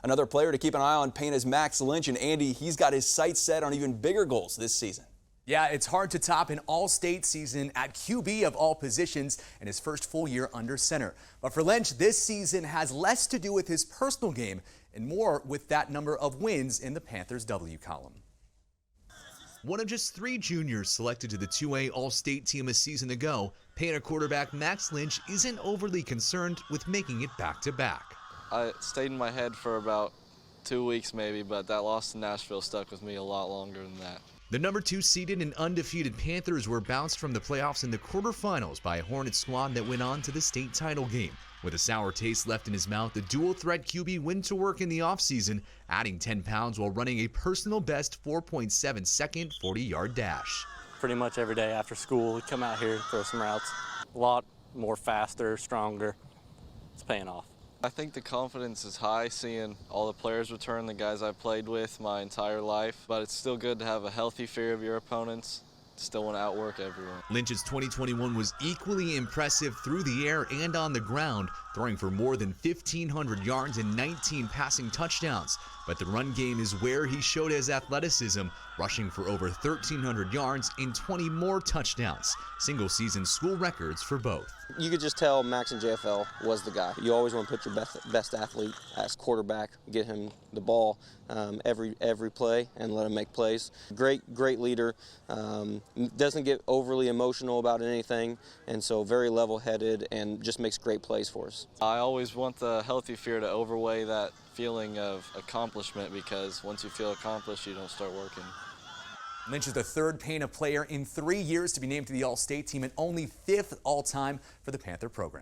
Another player to keep an eye on, Pana's Max Lynch, and Andy, he's got his sights set on even bigger goals this season. Yeah, it's hard to top an all-state season at QB of all positions in his first full year under center. But for Lynch, this season has less to do with his personal game and more with that number of wins in the Panthers' W column. One of just 3 juniors selected to the 2A All-State team a season ago, Pana quarterback Max Lynch isn't overly concerned with making it back-to-back. I stayed in my head for about 2 weeks maybe, but that loss to Nashville stuck with me a lot longer than that. The number 2 seeded and undefeated Panthers were bounced from the playoffs in the quarterfinals by a Hornet squad that went on to the state title game. With a sour taste left in his mouth, the dual-threat QB went to work in the offseason, adding 10 pounds while running a personal best 4.7-second 40-yard dash. Pretty much every day after school, we come out here, throw some routes. A lot more faster, stronger. It's paying off. I think the confidence is high seeing all the players return, the guys I've played with my entire life, but it's still good to have a healthy fear of your opponents. Still want to outwork everyone. Lynch's 2021 was equally impressive through the air and on the ground, throwing for more than 1,500 yards and 19 passing touchdowns. But the run game is where he showed his athleticism, rushing for over 1,300 yards and 20 more touchdowns, single-season school records for both. You could just tell Max in JFL was the guy. You always want to put your best athlete as quarterback, get him the ball every play and let him make plays. Great leader. Doesn't get overly emotional about anything, and so very level-headed and just makes great plays for us. I always want the healthy fear to overweigh that feeling of accomplishment, because once you feel accomplished, you don't start working. Lynch is the 3rd Pana player in 3 years to be named to the All-State team and only 5th all-time for the Panther program.